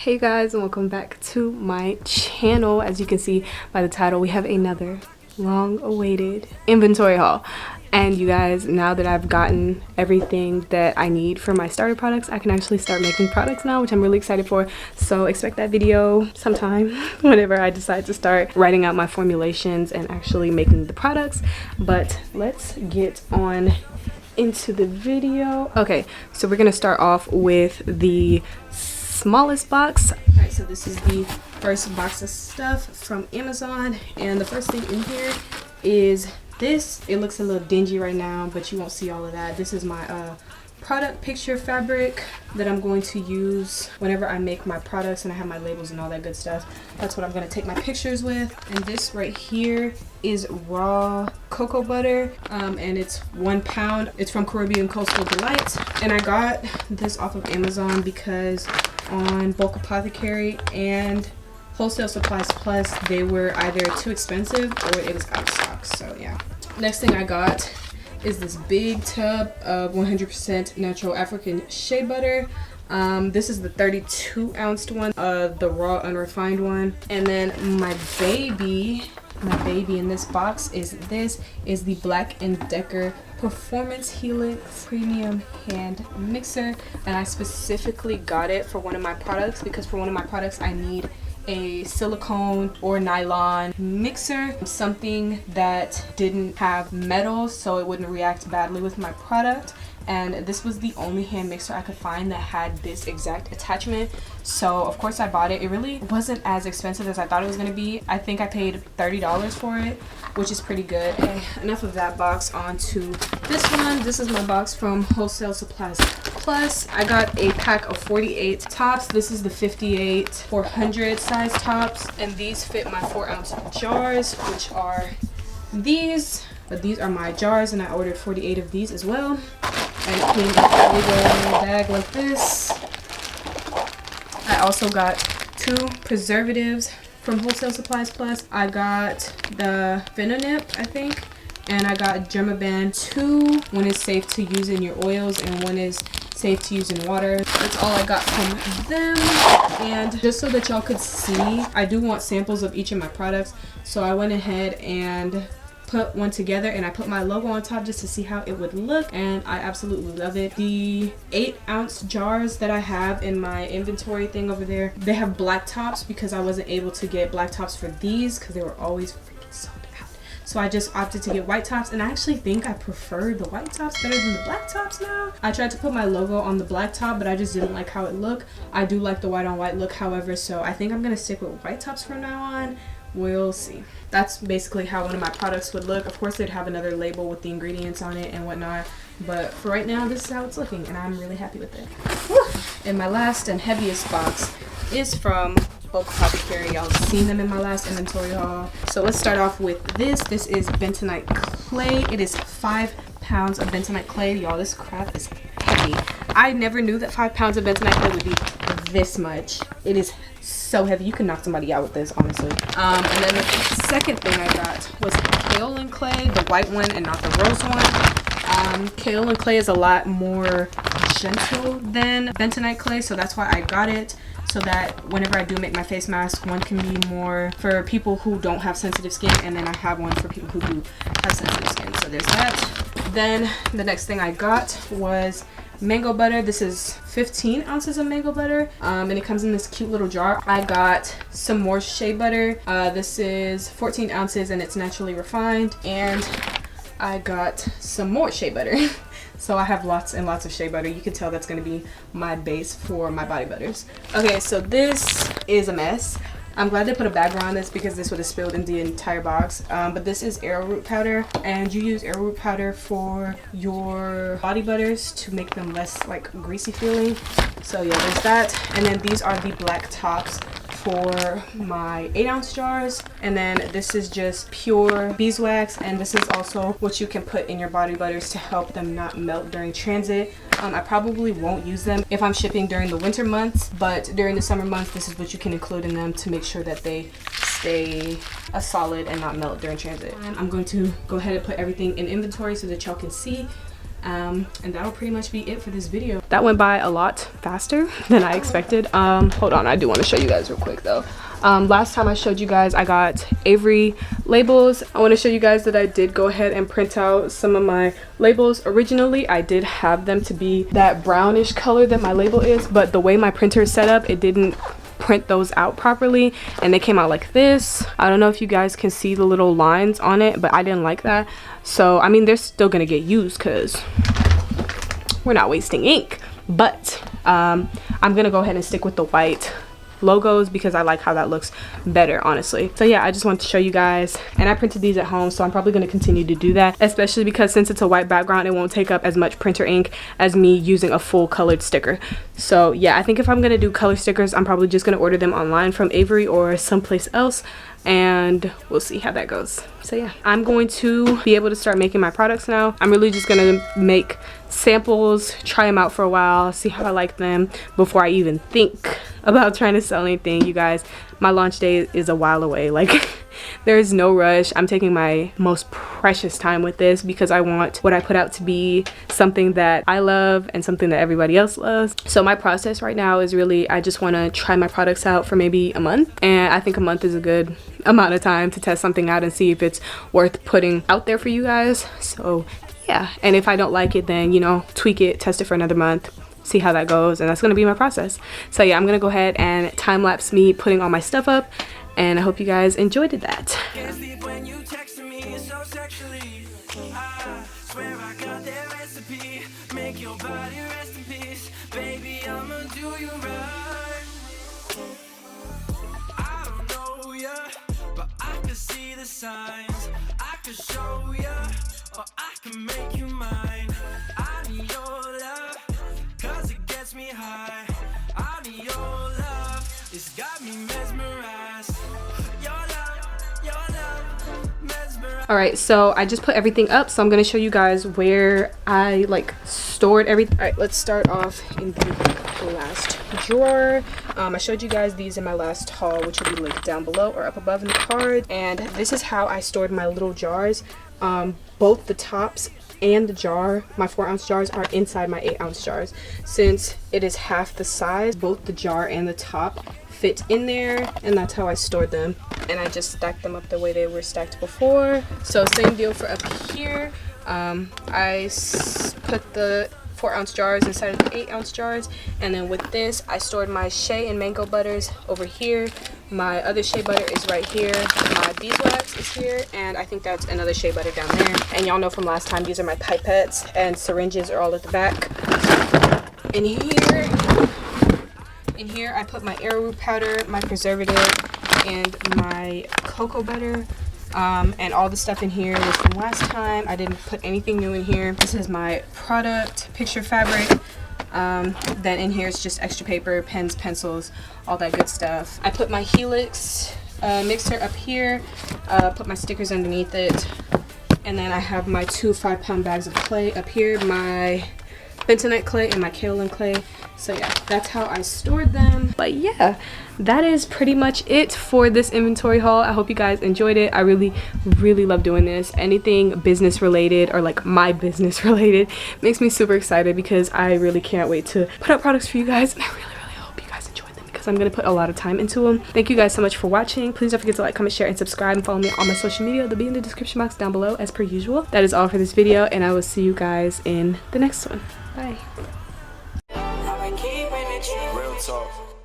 Hey guys, and welcome back to my channel. As you can see by the title, we have another long awaited inventory haul. And you guys, now that I've gotten everything that I need for my starter products, I can actually start making products now, which I'm really excited for. So expect that video sometime whenever I decide to start writing out my formulations and actually making the products. But let's get on into the video. Okay, so we're gonna start off with the smallest box. All right, so this is the first box of stuff from Amazon, and the first thing in here is this. It looks a little dingy right now, but you won't see all of that. This is my product picture fabric that I'm going to use whenever I make my products and I have my labels and all that good stuff. That's what I'm going to take my pictures with. And this right here is raw cocoa butter, and it's 1 pound. It's from Caribbean Coastal Delights, and I got this off of Amazon because on Bulk Apothecary and Wholesale Supplies Plus they were either too expensive or it was out of stock. So yeah, next thing I got is this big tub of 100% natural African shea butter. This is the 32 ounce one, the raw unrefined one. And then my baby in this box is the Black & Decker Performance Helix Premium Hand Mixer, and I specifically got it for one of my products because for one of my products I need a silicone or nylon mixer, something that didn't have metal so it wouldn't react badly with my product. And this was the only hand mixer I could find that had this exact attachment, so of course I bought it. It really wasn't as expensive as I thought it was going to be. I think I paid $30 for it, which is pretty good. Okay, enough of that box, on to this one. This is my box from Wholesale Supplies Plus. I got a pack of 48 tops. This is the 58 400 size tops, and these fit my 4 ounce jars, which are these. But these are my jars, and I ordered 48 of these as well. And came in a little bag like this. I also got 2 preservatives from Wholesale Supplies Plus. I got the Phenonip, I think, and I got Germaband 2. One is safe to use in your oils and one is safe to use in water. That's all I got from them. And just so that y'all could see, I do want samples of each of my products, so I went ahead and put one together and I put my logo on top just to see how it would look, and I absolutely love it. The 8 ounce jars that I have in my inventory thing over there, they have black tops because I wasn't able to get black tops for these because they were always freaking sold out. So I just opted to get white tops, and I actually think I prefer the white tops better than the black tops now. I tried to put my logo on the black top, but I just didn't like how it looked. I do like the white on white look, however, so I think I'm gonna stick with white tops from now on. We'll see. That's basically how one of my products would look. Of course they'd have another label with the ingredients on it and whatnot, but for right now this is how it's looking, and I'm really happy with it. Whew. And my last and heaviest box is from Bulk Apothecary. Y'all have seen them in my last inventory haul. So let's start off with this. This is bentonite clay. It is 5 pounds of bentonite clay. Y'all, this crap is heavy. I never knew that 5 pounds of bentonite clay would be this much. It is so heavy. You can knock somebody out with this, honestly. And then the second thing I got was kaolin clay, the white one and not the rose one. Kaolin clay is a lot more gentle than bentonite clay, so that's why I got it, so that whenever I do make my face mask, one can be more for people who don't have sensitive skin, and then I have one for people who do have sensitive skin. So there's that. Then the next thing I got was mango butter. This is 15 ounces of mango butter, and it comes in this cute little jar. I got some more shea butter. This is 14 ounces and it's naturally refined, and I got some more shea butter. So I have lots and lots of shea butter. You can tell that's going to be my base for my body butters. Okay, so this is a mess. I'm glad they put a bag around this because this would have spilled in the entire box. But this is arrowroot powder, and you use arrowroot powder for your body butters to make them less like greasy feeling. So yeah, there's that. And then these are the black tops for my 8 ounce jars, and then this is just pure beeswax, and this is also what you can put in your body butters to help them not melt during transit. I probably won't use them if I'm shipping during the winter months, but during the summer months this is what you can include in them to make sure that they stay solid and not melt during transit. And I'm going to go ahead and put everything in inventory so that y'all can see And that'll pretty much be it for this video. That went by a lot faster than I expected. Hold on, I do want to show you guys real quick though. Last time I showed you guys I got Avery labels. I want to show you guys that I did go ahead and print out some of my labels. Originally I did have them to be that brownish color that my label is, but the way my printer is set up, it didn't print those out properly and they came out like this. I don't know if you guys can see the little lines on it, but I didn't like that. So I mean, they're still gonna get used because we're not wasting ink, but I'm gonna go ahead and stick with the white logos because I like how that looks better, honestly. So yeah, I just wanted to show you guys, and I printed these at home, so I'm probably going to continue to do that, especially because since it's a white background, it won't take up as much printer ink as me using a full colored sticker. So yeah, I think if I'm going to do color stickers, I'm probably just going to order them online from Avery or someplace else, and we'll see how that goes. So yeah, I'm going to be able to start making my products now. I'm really just going to make samples, try them out for a while, see how I like them before I even think about trying to sell anything. You guys, my launch day is a while away. Like there's no rush. I'm taking my most precious time with this because I want what I put out to be something that I love and something that everybody else loves. So my process right now is really, I just want to try my products out for maybe a month, and I think a month is a good amount of time to test something out and see if it's worth putting out there for you guys. So yeah, and if I don't like it, then you know, tweak it, test it for another month, see how that goes, and that's gonna be my process. So yeah, I'm gonna go ahead and time lapse me putting all my stuff up, and I hope you guys enjoyed that. I could show ya, or I can make you mine. I need your love, cause it gets me high. I need your love, it's got me mesmerized. Your love, mesmerized. Alright, so I just put everything up, so I'm going to show you guys where I like stored everything. Alright, let's start off in the last drawer. I showed you guys these in my last haul, which will be linked down below or up above in the card. And this is how I stored my little jars. Both the tops and the jar, my 4-ounce jars, are inside my 8-ounce jars. Since it is half the size, both the jar and the top fit in there, and that's how I stored them. And I just stacked them up the way they were stacked before. So same deal for up here. I put the 4-ounce jars inside of the 8-ounce jars, and then with this I stored my shea and mango butters over here. My other shea butter is right here, my beeswax is here, and I think that's another shea butter down there. And y'all know from last time, these are my pipettes, and syringes are all at the back. In here I put my arrowroot powder, my preservative, and my cocoa butter. And all the stuff in here was from last time. I didn't put anything new in here. This is my product picture fabric. Then in here is just extra paper, pens, pencils, all that good stuff. I put my Helix mixer up here, put my stickers underneath it, and then I have my 2 5-pound bags of clay up here, my bentonite clay and my kaolin clay. So yeah, that's how I stored them. But yeah, that is pretty much it for this inventory haul. I hope you guys enjoyed it. I really love doing this. Anything business related, or like my business related, makes me super excited because I really can't wait to put out products for you guys, and I really hope you guys enjoyed them because I'm gonna put a lot of time into them. Thank you guys so much for watching. Please don't forget to like, comment, share, and subscribe, and follow me on my social media. They'll be in the description box down below as per usual. That is all for this video, and I will see you guys in the next one. Bye. Real talk.